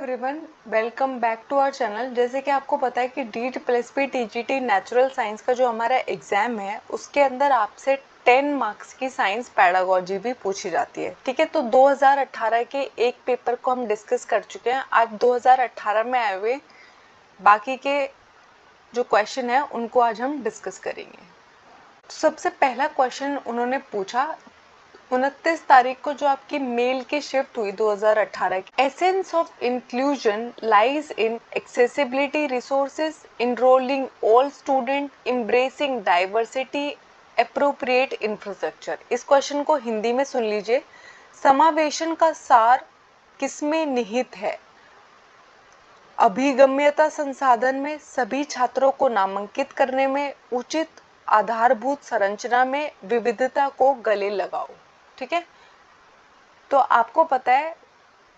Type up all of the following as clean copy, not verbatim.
Everyone, welcome back to our channel. जैसे कि आपको पता है कि DEET+P TGT नेचुरल साइंस का जो हमारा एग्जाम है उसके अंदर आपसे 10 मार्क्स की साइंस पैडागोजी भी पूछी जाती है। ठीक है, तो 2018 के एक पेपर को हम डिस्कस कर चुके हैं। आज 2018 में आए हुए बाकी के जो क्वेश्चन है उनको आज हम डिस्कस करेंगे। तो सबसे पहला क्वेश्चन उन्होंने पूछा 29 तारीख को जो आपकी मेल की शिफ्ट हुई 2018 की, essence of inclusion lies in accessibility resources, enrolling all student, embracing diversity, appropriate infrastructure. इस क्वेश्चन को हिंदी में सुन लीजिए। समावेशन का सार किसमें निहित है? अभिगम्यता संसाधन में, सभी छात्रों को नामांकित करने में, उचित आधारभूत संरचना में, विविधता को गले लगाओ। ठीक है, तो आपको पता है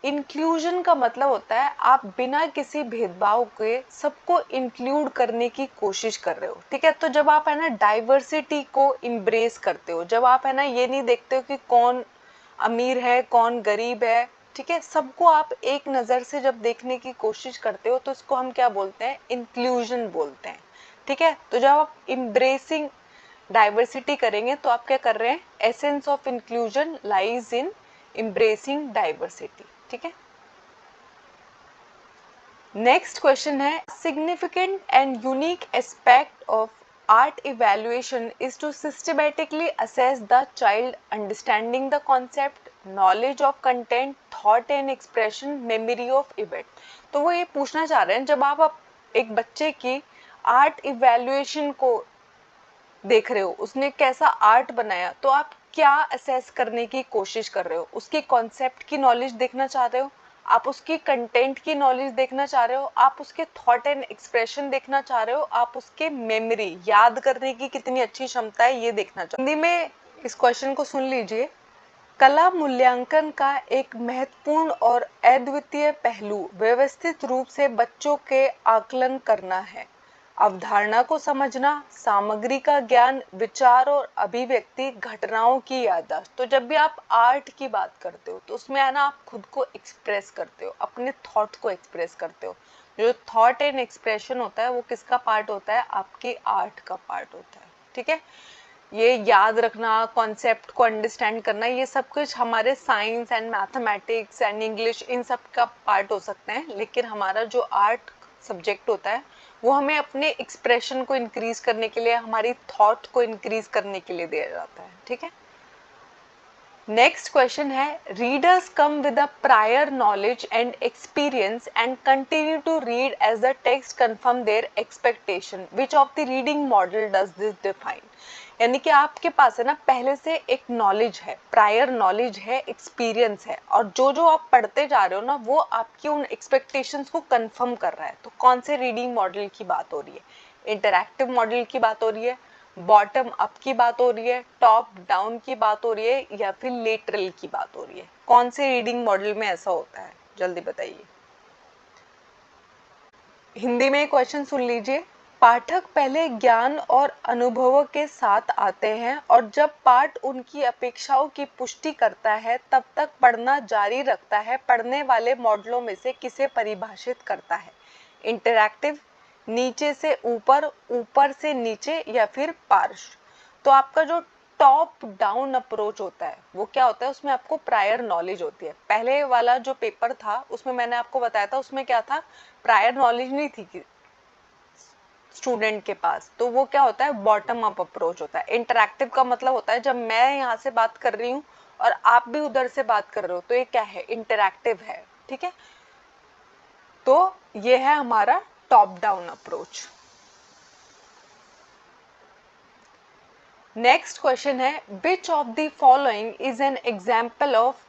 इंक्लूजन का मतलब होता है आप बिना किसी भेदभाव के सबको इंक्लूड करने की कोशिश कर रहे हो। ठीक है, तो जब आप है ना डाइवर्सिटी को इम्ब्रेस करते हो, जब आप है ना ये नहीं देखते हो कि कौन अमीर है कौन गरीब है, ठीक है, सबको आप एक नज़र से जब देखने की कोशिश करते हो तो इसको हम क्या बोलते हैं? इंक्लूजन बोलते हैं। ठीक है, तो जब आप इम्ब्रेसिंग डाइवर्सिटी करेंगे तो आप क्या कर रहे हैं? Essence of inclusion lies in embracing diversity. ठीक है, नेक्स्ट क्वेश्चन है significant and unique aspect of art evaluation is to systematically assess the child understanding the concept, knowledge of content, thought and expression, memory of event। तो वो ये पूछना चाह रहे हैं जब आप एक बच्चे की आर्ट इवैल्यूएशन को देख रहे हो, उसने कैसा आर्ट बनाया, तो आप क्या असेस करने की कोशिश कर रहे हो? उसकी कॉन्सेप्ट की नॉलेज देखना चाह रहे हो, आप उसकी कंटेंट की नॉलेज देखना चाह रहे हो, आप उसके थॉट एंड एक्सप्रेशन देखना चाह रहे हो, आप उसके मेमोरी याद करने की कितनी अच्छी क्षमता है ये देखना चाह रहे हो। हिंदी में इस क्वेश्चन को सुन लीजिए। कला मूल्यांकन का एक महत्वपूर्ण और अद्वितीय पहलू व्यवस्थित रूप से बच्चों के आकलन करना है। अवधारणा को समझना, सामग्री का ज्ञान, विचार और अभिव्यक्ति, घटनाओं की याददाश्त। तो जब भी आप आर्ट की बात करते हो तो उसमें है ना आप खुद को एक्सप्रेस करते हो, अपने थॉट को एक्सप्रेस करते हो। जो थॉट एंड एक्सप्रेशन होता है वो किसका पार्ट होता है? आपके आर्ट का पार्ट होता है। ठीक है, ये याद रखना, कॉन्सेप्ट को अंडरस्टैंड करना, ये सब कुछ हमारे science and mathematics and English in सब का पार्ट हो सकते हैं, लेकिन हमारा जो आर्ट सब्जेक्ट होता है वो हमें अपने एक्सप्रेशन को इंक्रीज करने के लिए, हमारी थॉट को इंक्रीज करने के लिए दिया जाता है। ठीक है, नेक्स्ट क्वेश्चन है readers come with a prior knowledge and experience and continue to read as the text confirm their expectation, which of the reading model does this define? यानी कि आपके पास है ना पहले से एक नॉलेज है, प्रायर नॉलेज है, एक्सपीरियंस है, और जो जो आप पढ़ते जा रहे हो ना वो आपकी उन एक्सपेक्टेशंस को कंफर्म कर रहा है। तो कौन से रीडिंग मॉडल की बात हो रही है? इंटरैक्टिव मॉडल की बात हो रही है, बॉटम अप की बात हो रही है, टॉप डाउन की बात हो रही है, या फिर लेटरल की बात हो रही है? कौन से रीडिंग मॉडल में ऐसा होता है? जल्दी बताइए। हिंदी में क्वेश्चन सुन लीजिए। पाठक पहले ज्ञान और अनुभवों के साथ आते हैं और जब पाठ उनकी अपेक्षाओं की पुष्टि करता है तब तक पढ़ना जारी रखता है। पढ़ने वाले मॉडलों में से किसे परिभाषित करता है? इंटरैक्टिव, नीचे से ऊपर, ऊपर से नीचे, या फिर पार्श्व? तो आपका जो टॉप डाउन अप्रोच होता है वो क्या होता है? उसमें आपको प्रायर नॉलेज होती है। पहले वाला जो पेपर था उसमें मैंने आपको बताया था, उसमें क्या था? प्रायर नॉलेज नहीं थी कि स्टूडेंट के पास, तो वो क्या होता है? बॉटम अप अप्रोच होता है। इंटरैक्टिव का मतलब होता है जब मैं यहाँ से बात कर रही हूँ और आप भी उधर से बात कर रहे हो, तो ये क्या है? इंटरैक्टिव है। ठीक है, तो ये है हमारा top down approach. Next question है which of the following is an example of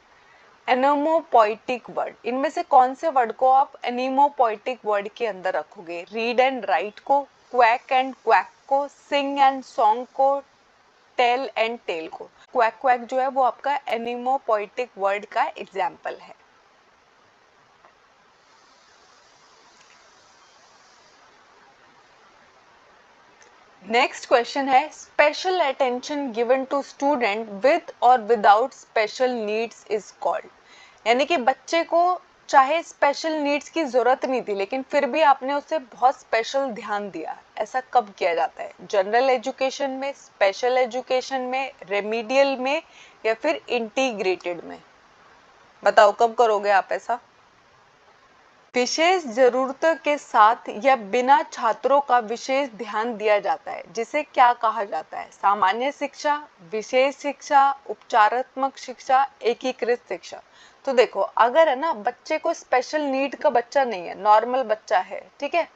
onomatopoeic word? इनमें से कौन से वर्ड को आप एनिमोपोइटिक वर्ड के अंदर रखोगे? रीड एंड राइट को, क्वैक एंड क्वैक को, सिंग एंड सॉन्ग को, टेल एंड टेल को? क्वैक क्वैक जो है वो आपका एनिमोपोइटिक वर्ड का एग्जाम्पल है। नेक्स्ट क्वेश्चन है special attention given to student with और without special needs is called? यानी कि बच्चे को चाहे स्पेशल नीड्स की जरूरत नहीं थी लेकिन फिर भी आपने उसे बहुत स्पेशल ध्यान दिया, ऐसा कब किया जाता है? जनरल एजुकेशन में, स्पेशल एजुकेशन में, रेमीडियल में या फिर इंटीग्रेटेड में? बताओ कब करोगे आप ऐसा? विशेष जरूरतों के साथ या बिना छात्रों का विशेष ध्यान दिया जाता है, जिसे क्या कहा जाता है? सामान्य शिक्षा, विशेष शिक्षा, उपचारात्मक शिक्षा, एकीकृत शिक्षा। तो देखो, अगर है ना बच्चे को स्पेशल नीड का बच्चा नहीं है, नॉर्मल बच्चा है, ठीक है,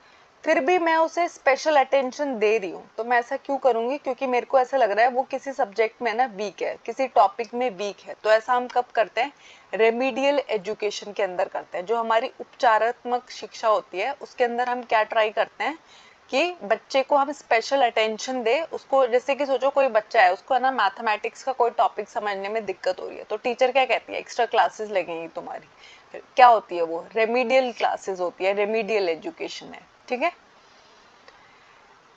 फिर भी मैं उसे स्पेशल अटेंशन दे रही हूँ, तो मैं ऐसा क्यों करूंगी? क्योंकि मेरे को ऐसा लग रहा है वो किसी सब्जेक्ट में ना वीक है, किसी टॉपिक में वीक है। तो ऐसा हम कब करते हैं? रेमीडियल एजुकेशन के अंदर करते हैं। जो हमारी उपचारात्मक शिक्षा होती है उसके अंदर हम क्या ट्राई करते हैं कि बच्चे को हम स्पेशल अटेंशन दे। उसको, जैसे कि सोचो कोई बच्चा है, उसको है ना मैथमेटिक्स का कोई टॉपिक समझने में दिक्कत हो रही है, तो टीचर क्या कहती है? एक्स्ट्रा क्लासेस लगेंगी तुम्हारी। फिर क्या होती है? वो रेमीडियल क्लासेस होती है, रेमीडियल एजुकेशन है, ठीक है।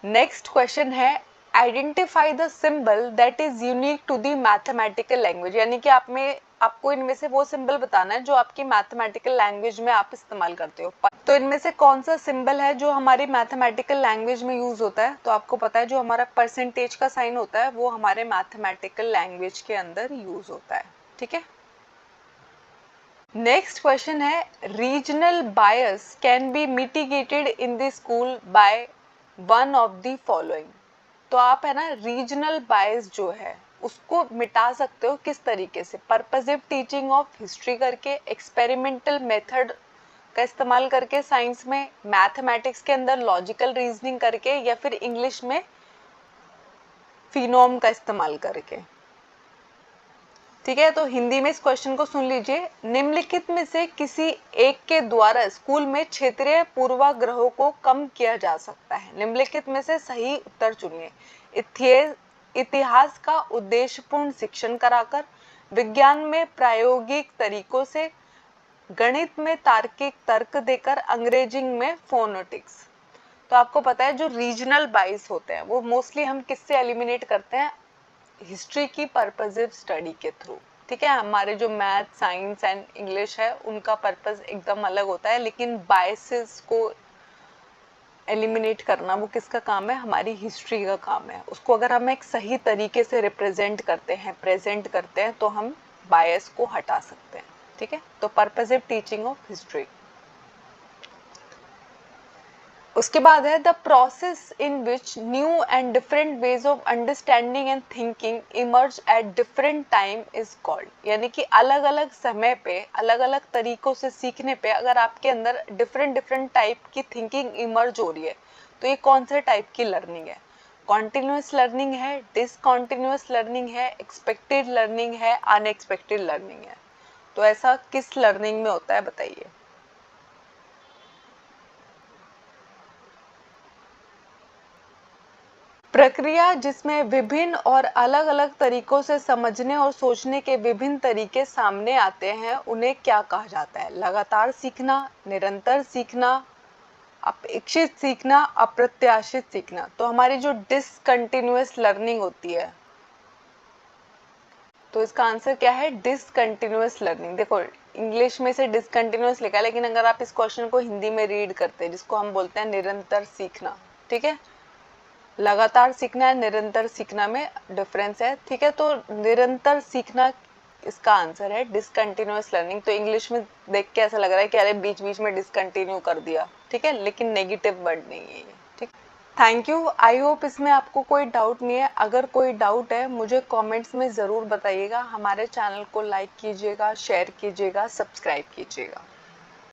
नेक्स्ट क्वेश्चन है, identify the symbol that is unique to the mathematical language. यानी कि आपको इनमें से वो सिंबल बताना है जो आपकी मैथमेटिकल लैंग्वेज में आप इस्तेमाल करते हो। तो इनमें से कौन सा सिंबल है जो हमारी मैथमेटिकल लैंग्वेज में यूज होता है? तो आपको पता है जो हमारा परसेंटेज का साइन होता है वो हमारे मैथमेटिकल लैंग्वेज के अंदर यूज होता है, ठीक है। नेक्स्ट क्वेश्चन है, regional bias can be mitigated in the school by one of the following. तो आप है ना रीजनल बायस जो है उसको मिटा सकते हो किस तरीके से? पर्पसिव टीचिंग ऑफ हिस्ट्री करके, एक्सपेरिमेंटल मेथड का इस्तेमाल करके साइंस में, मैथमेटिक्स के अंदर लॉजिकल रीजनिंग करके, या फिर इंग्लिश में फिनोम का इस्तेमाल करके, ठीक है। तो हिंदी में इस क्वेश्चन को सुन लीजिए। निम्नलिखित में से किसी एक के द्वारा स्कूल में क्षेत्रीय पूर्वाग्रहों को कम किया जा सकता है? निम्नलिखित में से सही उत्तर चुनिए। इतिहास का उद्देश्यपूर्ण शिक्षण कराकर, विज्ञान में प्रायोगिक तरीकों से, गणित में तार्किक तर्क देकर, अंग्रेजी में फोनेटिक्स। तो आपको पता है जो रीजनल बाइस होते हैं वो मोस्टली हम किससे एलिमिनेट करते हैं? हिस्ट्री की पर्पसिव स्टडी के थ्रू, ठीक है। हमारे जो मैथ, साइंस एंड इंग्लिश है उनका पर्पस एकदम अलग होता है, लेकिन बायसेस को एलिमिनेट करना वो किसका काम है? हमारी हिस्ट्री का काम है। उसको अगर हम एक सही तरीके से रिप्रेजेंट करते हैं, प्रेजेंट करते हैं, तो हम बायस को हटा सकते हैं, ठीक है। तो पर्पसिव टीचिंग ऑफ हिस्ट्री। उसके बाद है, the process in which new and different ways of understanding and thinking emerge at different time is called. यानी कि अलग अलग समय पे, अलग अलग तरीकों से सीखने पे अगर आपके अंदर डिफरेंट डिफरेंट टाइप की थिंकिंग इमर्ज हो रही है, तो ये कौन से टाइप की लर्निंग है? कॉन्टिन्यूस लर्निंग है, डिसकॉन्टिन्यूस लर्निंग है, एक्सपेक्टेड लर्निंग है, अनएक्सपेक्टेड लर्निंग है? तो ऐसा किस लर्निंग में होता है बताइए? प्रक्रिया जिसमें विभिन्न और अलग अलग तरीकों से समझने और सोचने के विभिन्न तरीके सामने आते हैं उन्हें क्या कहा जाता है? लगातार सीखना, निरंतर सीखना, अपेक्षित सीखना, अप्रत्याशित सीखना। तो हमारी जो डिसकंटिन्यूअस लर्निंग होती है, तो इसका आंसर क्या है? Discontinuous learning. देखो इंग्लिश में से डिसकंटिन्यूअस लिखा है, लेकिन अगर आप इस क्वेश्चन को हिंदी में रीड करते हैं, जिसको हम बोलते हैं निरंतर सीखना, ठीक है। लगातार सीखना है, निरंतर सीखना में डिफरेंस है, ठीक है। तो निरंतर सीखना इसका आंसर है, डिसकंटिन्यूअस लर्निंग। तो इंग्लिश में देख के ऐसा लग रहा है कि अरे बीच बीच में डिसकंटिन्यू कर दिया, ठीक है, लेकिन नेगेटिव वर्ड नहीं है ये, ठीक। Thank you. आई होप इसमें आपको कोई डाउट नहीं है। अगर कोई डाउट है मुझे कमेंट्स में ज़रूर बताइएगा। हमारे चैनल को लाइक कीजिएगा, शेयर कीजिएगा, सब्सक्राइब कीजिएगा।